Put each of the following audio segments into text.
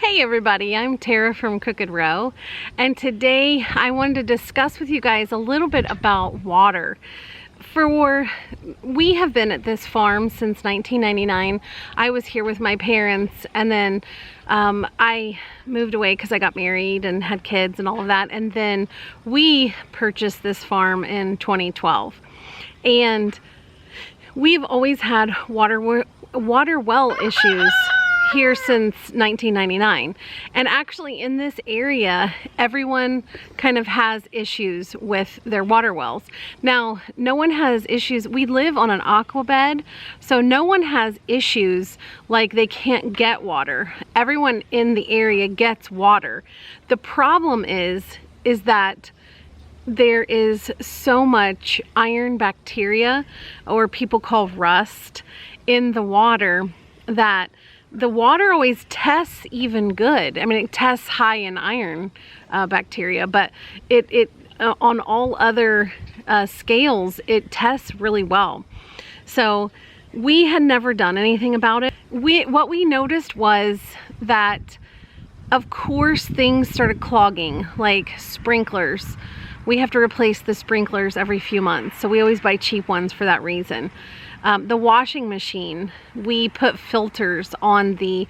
Hey everybody, I'm Tara from Crooked Row, and today I wanted to discuss with you guys a little bit about water. We have been at this farm since 1999. I was here with my parents, and then I moved away because I got married and had kids and all of that, and then we purchased this farm in 2012. And we've always had water well issues here since 1999, and actually in this area everyone kind of has issues with their water wells. Now, no one has issues. We live on an aqua bed, so no one has issues like they can't get water. Everyone in the area gets water. The problem is that there is so much iron bacteria, or people call rust, in the water that the water always tests even good. I mean, it tests high in iron bacteria, but it on all other scales, it tests really well. So we had never done anything about it. What we noticed was that, of course, things started clogging, like sprinklers. We have to replace the sprinklers every few months, so we always buy cheap ones for that reason. The washing machine, we put filters on the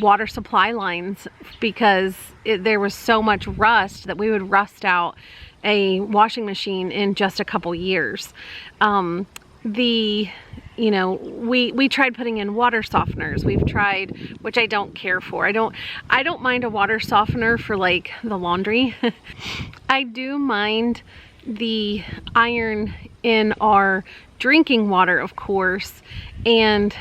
water supply lines because there was so much rust that we would rust out a washing machine in just a couple years. We tried putting in water softeners. We've tried, which I don't care for. I don't mind a water softener for like the laundry. I do mind the iron in our drinking water, of course, and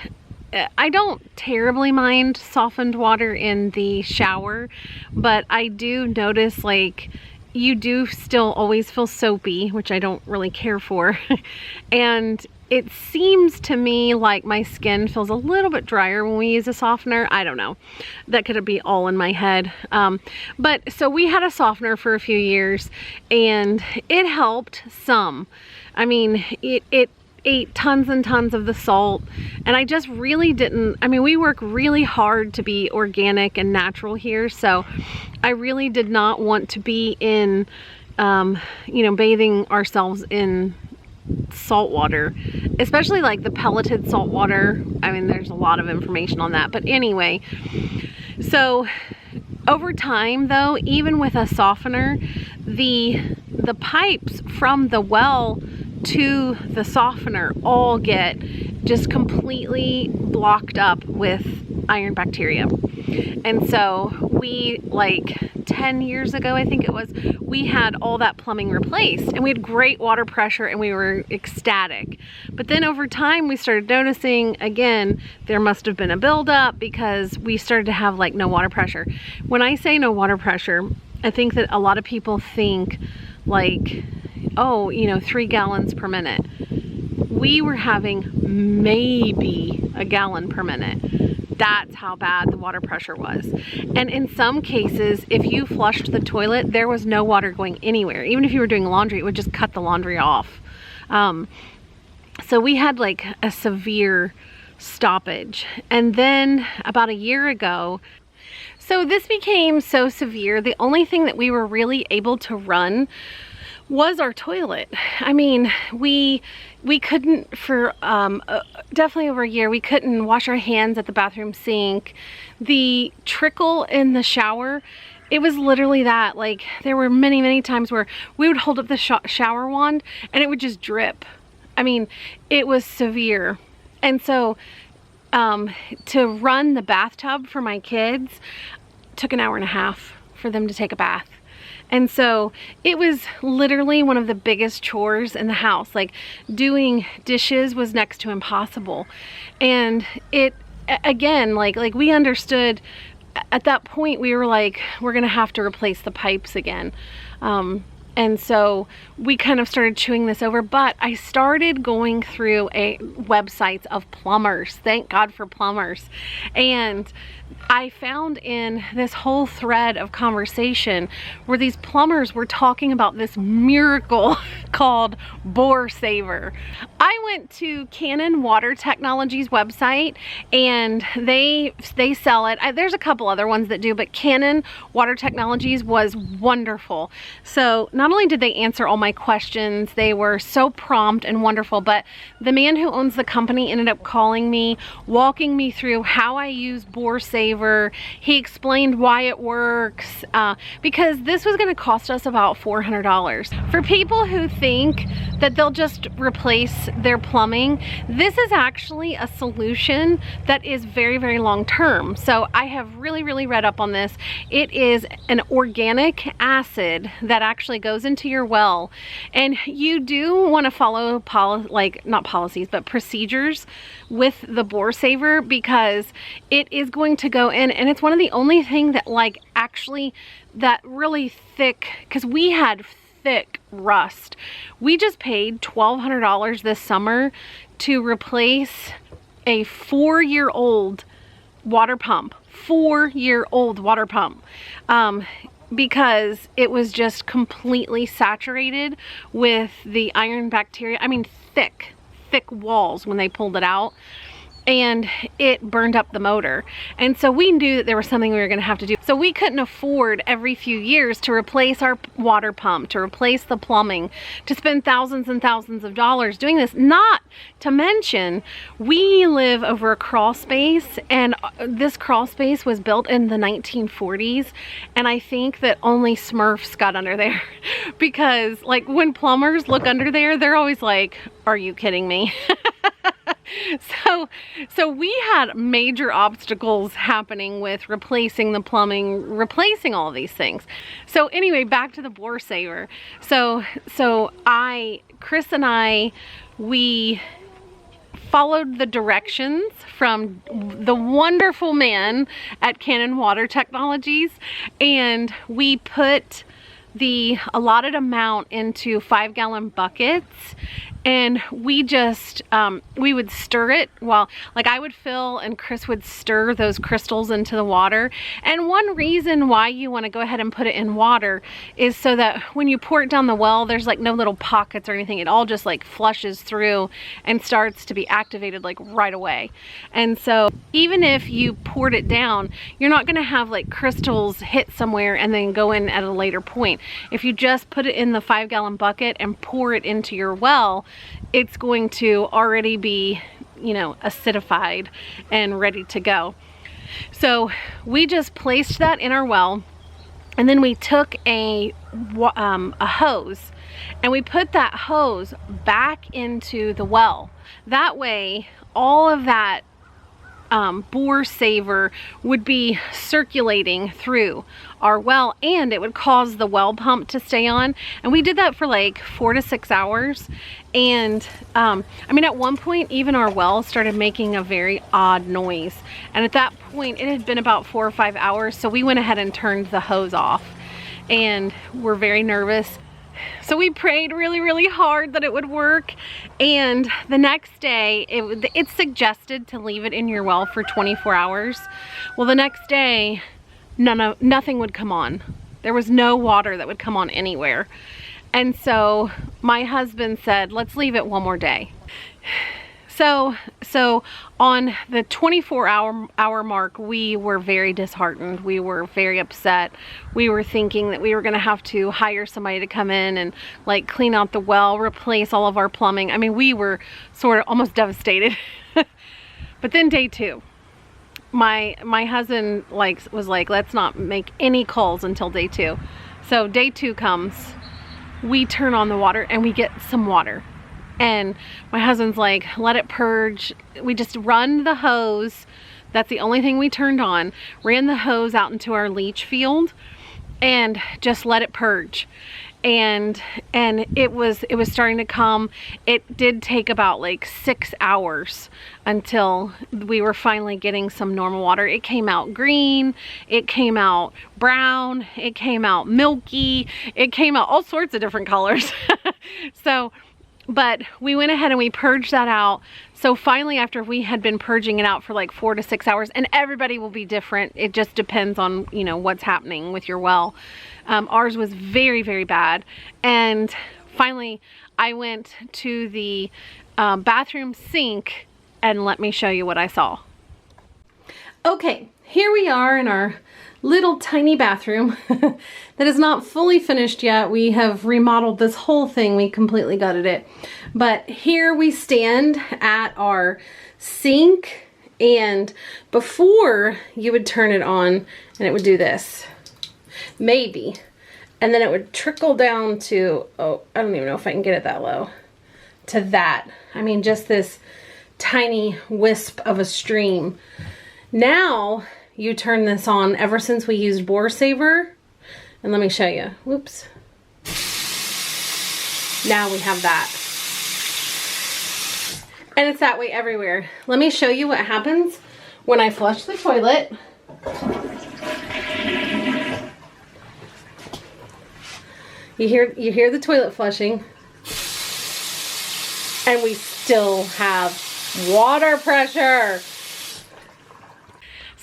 I don't terribly mind softened water in the shower, but I do notice, like, you do still always feel soapy, which I don't really care for. And it seems to me like my skin feels a little bit drier when we use a softener. I don't know. That could be all in my head. But so we had a softener for a few years, and it helped some. I mean, it ate tons and tons of the salt, and I just really didn't. I mean, we work really hard to be organic and natural here, so I really did not want to be in, bathing ourselves in salt water, especially like the pelleted salt water. I mean, there's a lot of information on that, but anyway, so over time though, even with a softener, the pipes from the well to the softener all get just completely blocked up with iron bacteria. And so we, like 10 years ago, I think it was, we had all that plumbing replaced, and we had great water pressure and we were ecstatic. But then over time we started noticing, again, there must have been a buildup because we started to have like no water pressure. When I say no water pressure, I think that a lot of people think like, oh, 3 gallons per minute. We were having maybe a gallon per minute. That's how bad the water pressure was. And in some cases, if you flushed the toilet, there was no water going anywhere. Even if you were doing laundry, it would just cut the laundry off. So we had like a severe stoppage. And then about a year ago, so this became so severe, the only thing that we were really able to run was our toilet. I mean, we couldn't for definitely over a year. We couldn't wash our hands at the bathroom sink. The trickle in the shower, it was literally that. Like, there were many times where we would hold up the shower wand and it would just drip. I mean, it was severe. And so to run the bathtub for my kids took an hour and a half for them to take a bath. And so it was literally one of the biggest chores in the house. Like, doing dishes was next to impossible. And it, again, like we understood at that point, we were like, we're gonna have to replace the pipes again. And so we kind of started chewing this over, but I started going through websites of plumbers. Thank God for plumbers. And I found in this whole thread of conversation where these plumbers were talking about this miracle called Bore Saver. I went to Canon Water Technologies website, and they sell it. There's a couple other ones that do, but Canon Water Technologies was wonderful. So not only did they answer all my questions, they were so prompt and wonderful, but the man who owns the company ended up calling me, walking me through how I use Bore Saver. He explained why it works, because this was going to cost us about $400. For people who think that they'll just replace their plumbing, this is actually a solution that is very, very long term. So I have really read up on this. It is an organic acid that actually goes into your well, and you do want to follow not policies, but procedures with the Bore Saver, because it is going to go in, and it's one of the only thing that actually that really thick, because we had thick rust. We just paid $1,200 this summer to replace a 4-year-old water pump. 4-year-old water pump. Because it was just completely saturated with the iron bacteria. I mean, thick walls when they pulled it out, and it burned up the motor. And so we knew that there was something we were going to have to do. So we couldn't afford every few years to replace our water pump, to replace the plumbing, to spend thousands and thousands of dollars doing this. Not to mention, we live over a crawl space, and this crawl space was built in the 1940s, and I think that only Smurfs got under there. Because when plumbers look under there, they're always like, are you kidding me? So we had major obstacles happening with replacing the plumbing, replacing all of these things. So anyway, back to the Bore Saver. So Chris and I, we followed the directions from the wonderful man at Canon Water Technologies, and we put the allotted amount into 5-gallon buckets, and we just we would stir it while I would fill and Chris would stir those crystals into the water. And one reason why you want to go ahead and put it in water is so that when you pour it down the well, there's no little pockets or anything. It all just flushes through and starts to be activated right away. And so even if you poured it down, you're not going to have crystals hit somewhere and then go in at a later point. If you just put it in the 5-gallon bucket and pour it into your well, it's going to already be, acidified and ready to go. So we just placed that in our well, and then we took a hose, and we put that hose back into the well. That way, all of that Bore Saver would be circulating through our well, and it would cause the well pump to stay on. And we did that for 4 to 6 hours. And I mean, at one point, even our well started making a very odd noise. And at that point, it had been about 4 or 5 hours. So we went ahead and turned the hose off, and we're very nervous. So we prayed really hard that it would work, and the next day it's suggested to leave it in your well for 24 hours. Well, the next day nothing would come on. There was no water that would come on anywhere. And so my husband said, let's leave it one more day. So on the 24-hour mark, we were very disheartened. We were very upset. We were thinking that we were going to have to hire somebody to come in and clean out the well, replace all of our plumbing. I mean, we were sort of almost devastated. But then day 2, my husband was like, let's not make any calls until day 2. So day 2 comes, we turn on the water and we get some water. And my husband's like, let it purge. We just run the hose. That's the only thing we turned on. Ran the hose out into our leach field and just let it purge. And it was starting to come. It did take about 6 hours until we were finally getting some normal water. It came out green, it came out brown, it came out milky, it came out all sorts of different colors. So But we went ahead and we purged that out. So finally, after we had been purging it out for like 4 to 6 hours, and everybody will be different. It just depends on, you know, what's happening with your well. Ours was very, very bad. And finally, I went to the bathroom sink, and let me show you what I saw. Okay, here we are in our little tiny bathroom that is not fully finished yet. We have remodeled this whole thing. We completely gutted it. But here we stand at our sink, and before you would turn it on and it would do this, maybe, and then it would trickle down to, oh, I don't even know if I can get it that low, to that. I mean, just this tiny wisp of a stream. Now you turn this on, ever since we used Bore Saver, and let me show you. Whoops. Now we have that. And it's that way everywhere. Let me show you what happens when I flush the toilet. You hear the toilet flushing, and we still have water pressure.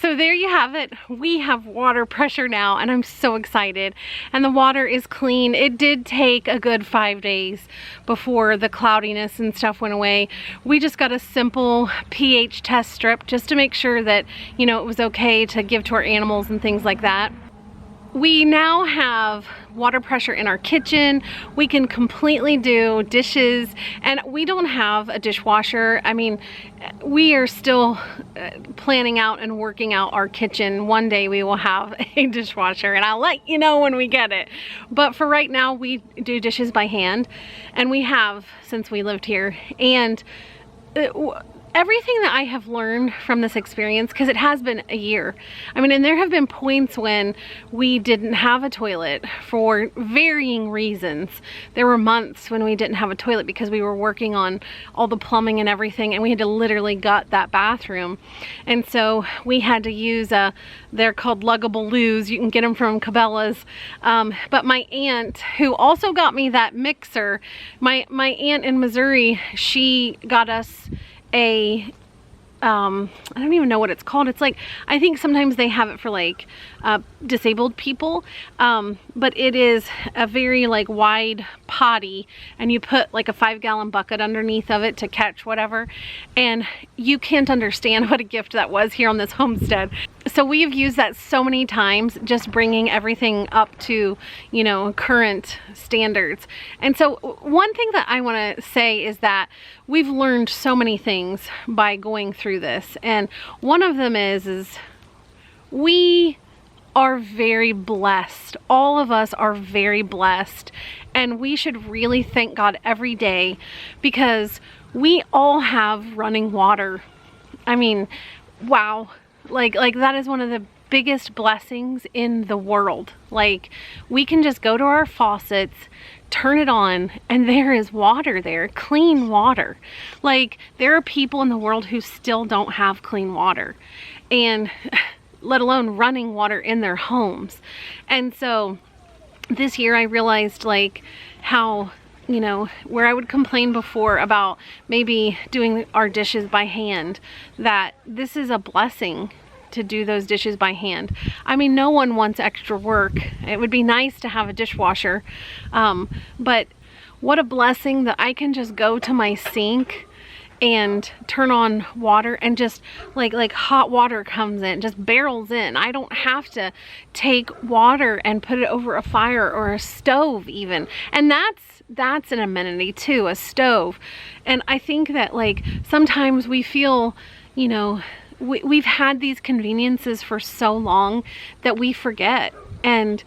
So there you have it. We have water pressure now, and I'm so excited. And the water is clean. It did take a good 5 days before the cloudiness and stuff went away. We just got a simple pH test strip just to make sure that, you know, it was okay to give to our animals and things like that. We now have water pressure in our kitchen. We can completely do dishes, and we don't have a dishwasher. I mean, we are still planning out and working out our kitchen. One day we will have a dishwasher, and I'll let you know when we get it. But for right now, we do dishes by hand, and we have since we lived here. And everything that I have learned from this experience, because it has been a year. I mean, and there have been points when we didn't have a toilet for varying reasons. There were months when we didn't have a toilet because we were working on all the plumbing and everything, and we had to literally gut that bathroom. And so we had to use they're called luggable loos. You can get them from Cabela's. But my aunt, who also got me that mixer, my aunt in Missouri, she got us a I don't even know what it's called. It's like, I think sometimes they have it for like disabled people, but it is a very like wide potty, and you put like a 5-gallon bucket underneath of it to catch whatever, and you can't understand what a gift that was here on this homestead. So we have used that so many times, just bringing everything up to, you know, current standards. And so one thing that I want to say is that we've learned so many things by going through this. And one of them is we are very blessed. All of us are very blessed. And we should really thank God every day, because we all have running water. I mean, wow. Like that is one of the biggest blessings in the world. Like, we can just go to our faucets, turn it on, and there is water there, clean water. Like, there are people in the world who still don't have clean water, and let alone running water in their homes. And so this year I realized like how, you know, where I would complain before about maybe doing our dishes by hand, that this is a blessing to do those dishes by hand. I mean, no one wants extra work. It would be nice to have a dishwasher, but what a blessing that I can just go to my sink and turn on water, and just like hot water comes in, just barrels in. I don't have to take water and put it over a fire or a stove even. And that's an amenity too, a stove. And I think that like sometimes we feel, you know, we've had these conveniences for so long that we forget. And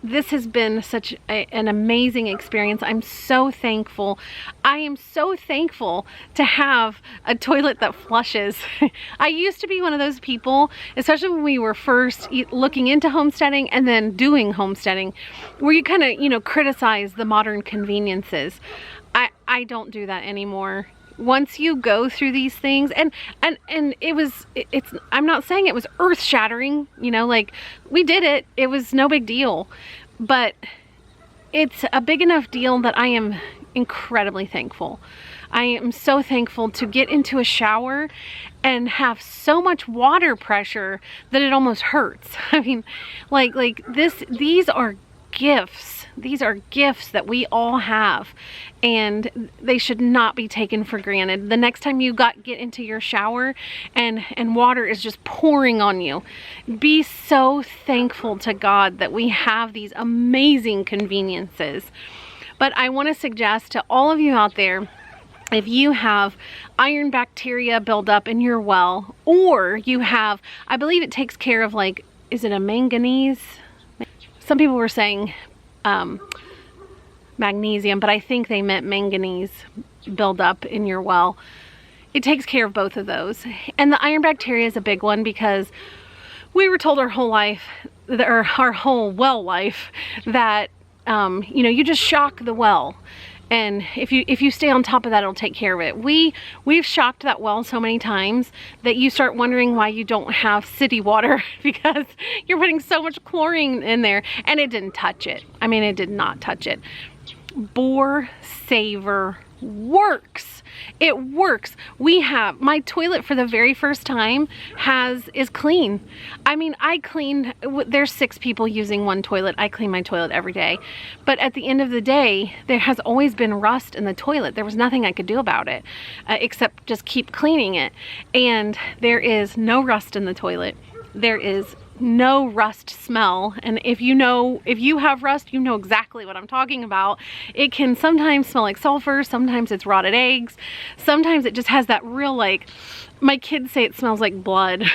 this has been such an amazing experience. I'm so thankful. I am so thankful to have a toilet that flushes. I used to be one of those people, especially when we were first looking into homesteading and then doing homesteading, where you kind of, you know, criticize the modern conveniences. I don't do that anymore. Once you go through these things, and it's I'm not saying it was earth-shattering, you know, like we did it, it was no big deal, but it's a big enough deal that I am incredibly thankful. I am so thankful to get into a shower and have so much water pressure that it almost hurts. I mean, these are gifts. These are gifts that we all have, and they should not be taken for granted. The next time you get into your shower and water is just pouring on you, be so thankful to God that we have these amazing conveniences. But I want to suggest to all of you out there, if you have iron bacteria buildup in your well, or you have, I believe it takes care of, like, is it a manganese? Some people were saying magnesium, but I think they meant manganese buildup in your well. It takes care of both of those. And the iron bacteria is a big one because we were told our whole life, or our whole well life, that you know, you just shock the well, and if you stay on top of that, it'll take care of it. We've shocked that well so many times that you start wondering why you don't have city water, because you're putting so much chlorine in there, and it didn't touch it. I mean, it did not touch it. Bore Saver works. It works. We have, my toilet for the very first time is clean. I mean, I clean, there's 6 people using one toilet. I clean my toilet every day. But at the end of the day, there has always been rust in the toilet. There was nothing I could do about it, except just keep cleaning it. And there is no rust in the toilet. There is no rust smell, and if you have rust, you know exactly what I'm talking about. It can sometimes smell like sulfur, sometimes it's rotted eggs, sometimes it just has that real, like, my kids say it smells like blood.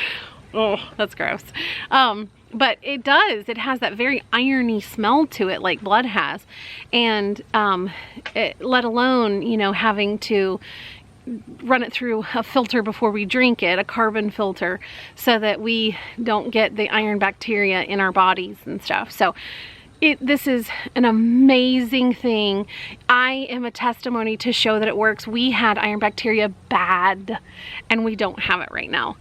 Oh, that's gross. But it does, it has that very irony smell to it, like blood has. And let alone, you know, having to run it through a filter before we drink it, a carbon filter, so that we don't get the iron bacteria in our bodies and stuff. So this is an amazing thing. I am a testimony to show that it works. We had iron bacteria bad, and we don't have it right now.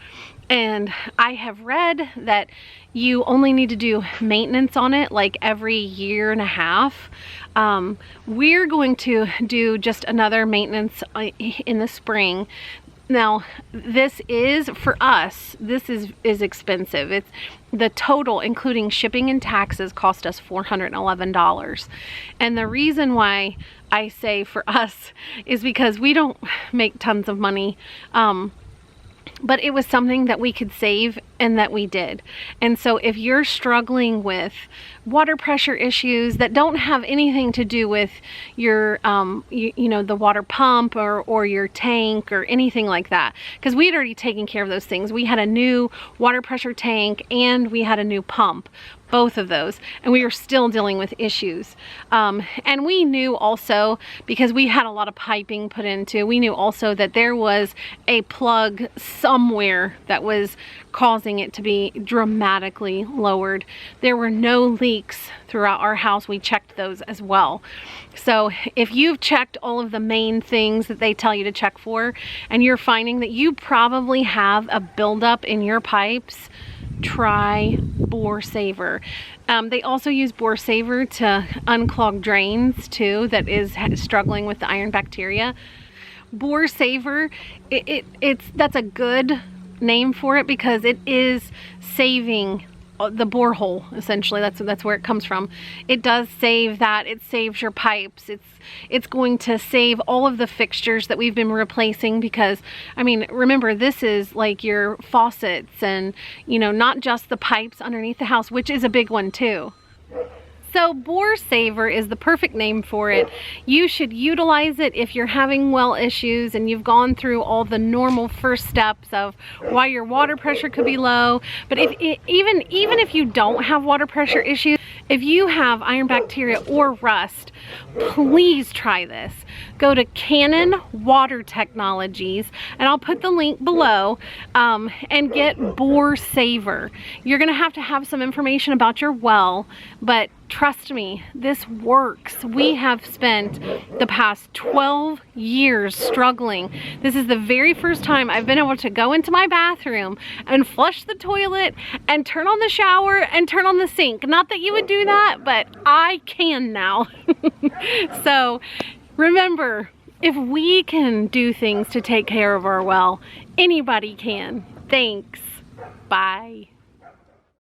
And I have read that you only need to do maintenance on it like every 1.5 years. We're going to do just another maintenance in the spring. Now, this is, for us, this is expensive. It's the total, including shipping and taxes, cost us $411. And the reason why I say for us is because we don't make tons of money. But it was something that we could save, and that we did. And so if you're struggling with water pressure issues that don't have anything to do with your, you know, the water pump or your tank or anything like that, because we had already taken care of those things. We had a new water pressure tank and we had a new pump, both of those, and we were still dealing with issues. And we knew also, because we had a lot of piping put into, we knew also that there was a plug somewhere that was causing it to be dramatically lowered. There were no leaks throughout our house. We checked those as well. So if you've checked all of the main things that they tell you to check for, and you're finding that you probably have a buildup in your pipes, try Bore Saver. They also use Bore Saver to unclog drains too, that is struggling with the iron bacteria. Bore Saver, that's a good name for it, because it is saving the borehole, essentially. That's where it comes from. It does save that. It saves your pipes. It's going to save all of the fixtures that we've been replacing, because, I mean, remember, this is like your faucets and, you know, not just the pipes underneath the house, which is a big one too. So Bore Saver is the perfect name for it. You should utilize it if you're having well issues and you've gone through all the normal first steps of why your water pressure could be low. But even if you don't have water pressure issues, if you have iron bacteria or rust, please try this. Go to Cannon Water Technologies, and I'll put the link below, and get Bore Saver. You're gonna have to have some information about your well, but trust me, this works. We have spent the past 12 years struggling. This is the very first time I've been able to go into my bathroom and flush the toilet and turn on the shower and turn on the sink. Not that you would do that, but I can now. So remember, if we can do things to take care of our well, anybody can. Thanks. Bye.